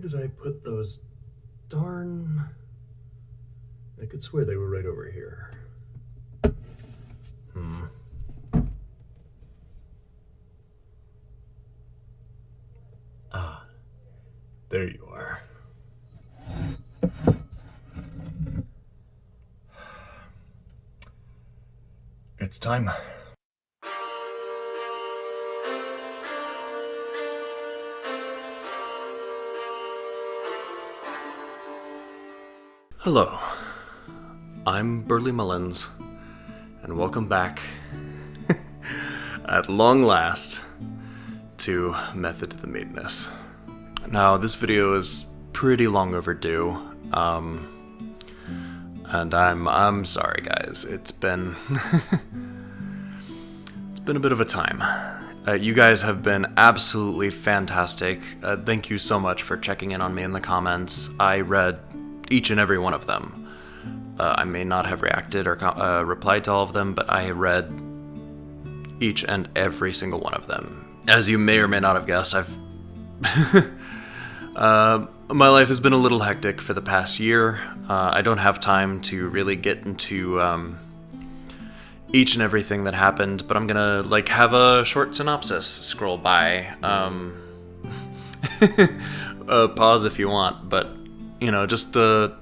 did I put those darn... I could swear they were right over here. Ah, there you are. It's time. Hello, I'm Burley Mullins, and welcome back, at long last, to Method to the Madness. Now, this video is pretty long overdue, and I'm sorry, guys. It's been it's been a bit of a time. You guys have been absolutely fantastic. Thank you so much for checking in on me in the comments. I read each and every one of them. I may not have reacted or replied to all of them, but I read each and every single one of them. As you may or may not have guessed, my life has been a little hectic for the past year. I don't have time to really get into each and everything that happened, but I'm gonna have a short synopsis scroll by. Pause if you want, but just a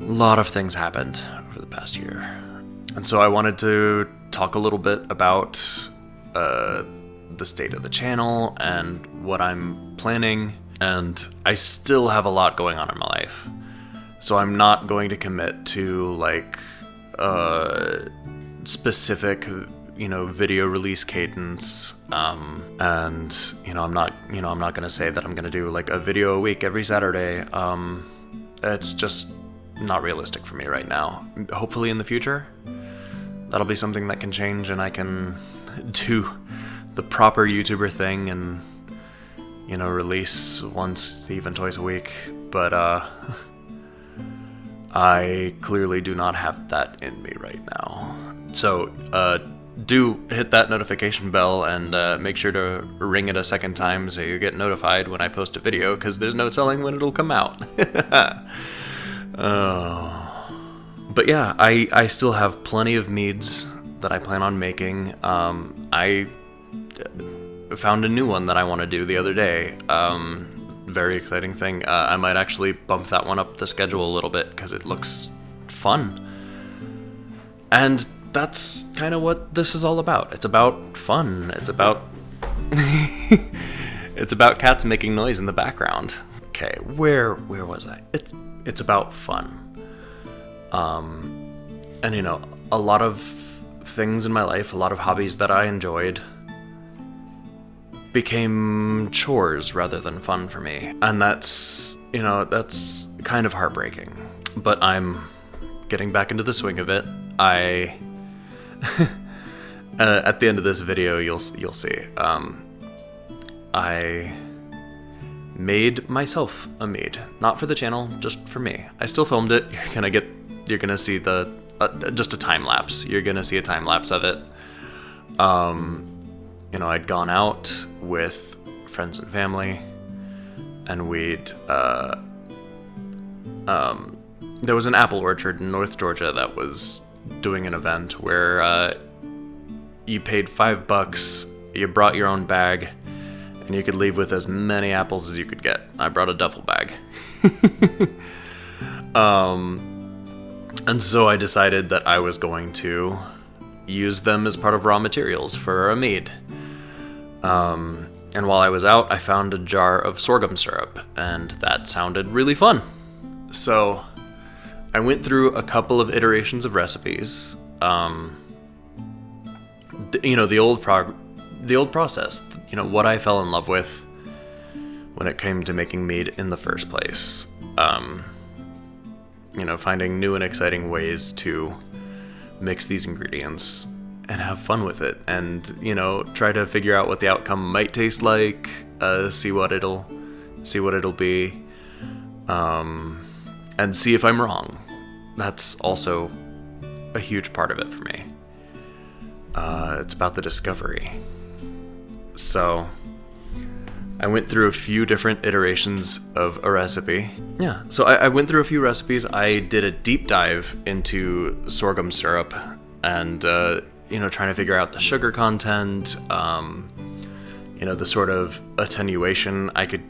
lot of things happened over the past year. And so I wanted to talk a little bit about the state of the channel and what I'm planning. And I still have a lot going on in my life. So I'm not going to commit to specific video release cadence, and I'm not gonna say that I'm gonna do a video a week every Saturday. It's just not realistic for me right now. Hopefully in the future that'll be something that can change, and I can do the proper YouTuber thing and release once, even twice a week. But I clearly do not have that in me right now. So do hit that notification bell and make sure to ring it a second time so you get notified when I post a video, because there's no telling when it'll come out. But yeah, I still have plenty of meads that I plan on making. I found a new one that I want to do the other day. Very exciting thing. I might actually bump that one up the schedule a little bit because it looks fun. And that's kind of what this is all about. It's about fun. It's about it's about cats making noise in the background. Okay, where was I? It's about fun. And a lot of things in my life, a lot of hobbies that I enjoyed became chores rather than fun for me. And that's kind of heartbreaking. But I'm getting back into the swing of it. At the end of this video, you'll see. I made myself a mead, not for the channel, just for me. I still filmed it. You're gonna see just a time lapse. You're gonna see a time lapse of it. I'd gone out with friends and family, and there was an apple orchard in North Georgia that was doing an event where you paid $5, you brought your own bag, and you could leave with as many apples as you could get. I brought a duffel bag. And so I decided that I was going to use them as part of raw materials for a mead. And while I was out, I found a jar of sorghum syrup, and that sounded really fun. So I went through a couple of iterations of recipes. The old process. What I fell in love with when it came to making mead in the first place. Finding new and exciting ways to mix these ingredients and have fun with it, and try to figure out what the outcome might taste like, see what it'll be, and see if I'm wrong. That's also a huge part of it for me. It's about the discovery. So I went through a few different iterations of a recipe. Yeah, so I went through a few recipes. I did a deep dive into sorghum syrup and, trying to figure out the sugar content, the sort of attenuation I could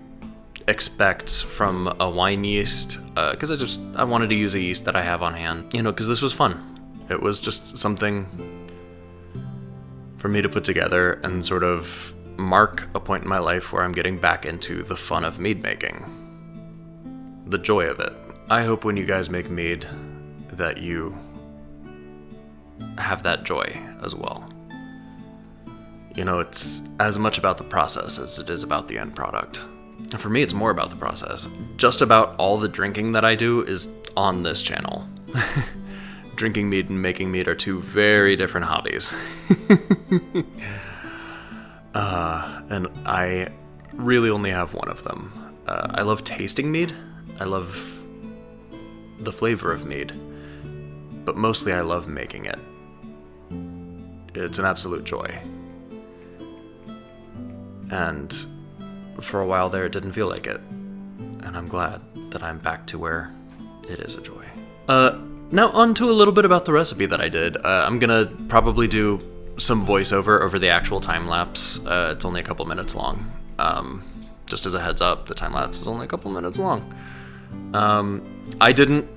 expect from a wine yeast, because I wanted to use a yeast that I have on hand, because this was fun. It was just something for me to put together and sort of mark a point in my life where I'm getting back into the fun of mead making. The joy of it. I hope when you guys make mead that you have that joy as well. It's as much about the process as it is about the end product. And for me, it's more about the process. Just about all the drinking that I do is on this channel. Drinking mead and making mead are two very different hobbies. And I really only have one of them. I love tasting mead. I love the flavor of mead. But mostly I love making it. It's an absolute joy. And for a while there, it didn't feel like it. And I'm glad that I'm back to where it is a joy. Now on to a little bit about the recipe that I did. I'm gonna probably do some voiceover over the actual time-lapse. It's only a couple minutes long. Just as a heads up, the time-lapse is only a couple minutes long. I didn't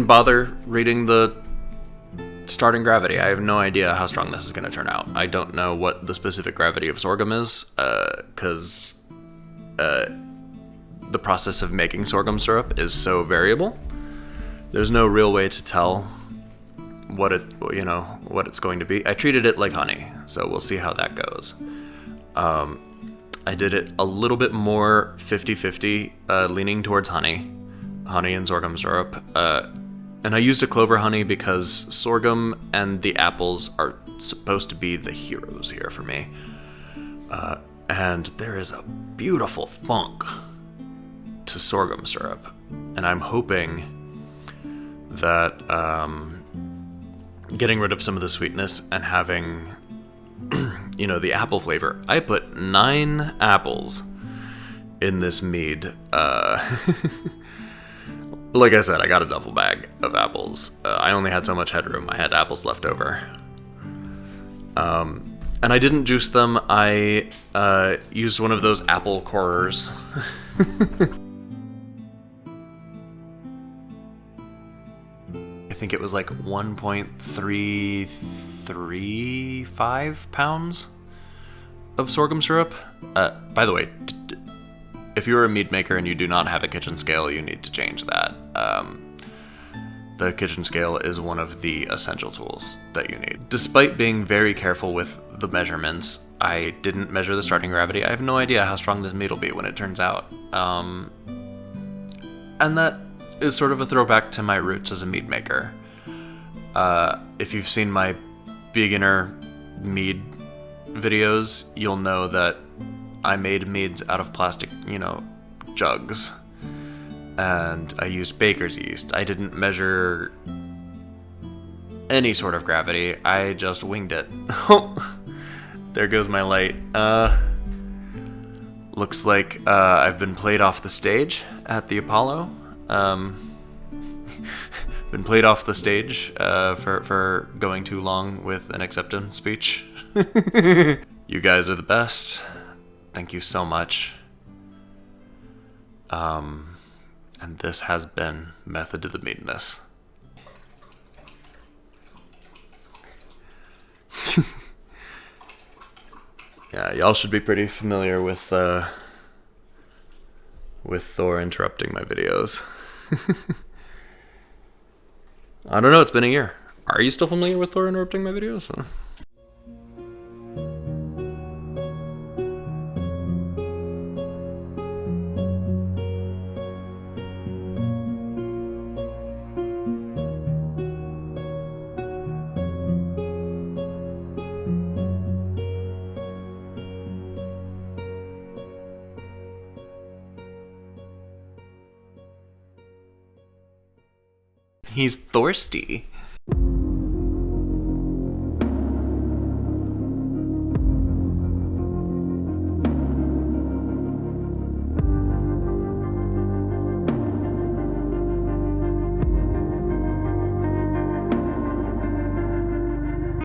bother reading the starting gravity. I have no idea how strong this is going to turn out. I don't know what the specific gravity of sorghum is, because the process of making sorghum syrup is so variable. There's no real way to tell what it's going to be. I treated it like honey, so we'll see how that goes. I did it a little bit more 50-50, leaning towards honey and sorghum syrup. And I used a clover honey because sorghum and the apples are supposed to be the heroes here for me. And there is a beautiful funk to sorghum syrup. And I'm hoping that getting rid of some of the sweetness and having, the apple flavor. I put 9 apples in this mead. Like I said, I got a duffel bag of apples. I only had so much headroom. I had apples left over. And I didn't juice them. I used one of those apple corers. I think it was like 1.335 pounds of sorghum syrup. By the way, if you're a mead maker and you do not have a kitchen scale, you need to change that. The kitchen scale is one of the essential tools that you need. Despite being very careful with the measurements, I didn't measure the starting gravity. I have no idea how strong this mead will be when it turns out. And that is sort of a throwback to my roots as a mead maker. If you've seen my beginner mead videos, you'll know that I made meads out of plastic, jugs. And I used baker's yeast. I didn't measure any sort of gravity. I just winged it. There goes my light. Looks like I've been played off the stage at the Apollo. Been played off the stage for going too long with an acceptance speech. You guys are the best. Thank you so much. And this has been Method to the Meadness. Yeah, y'all should be pretty familiar with Thor interrupting my videos. I don't know, it's been a year. Are you still familiar with Thor interrupting my videos? He's thirsty.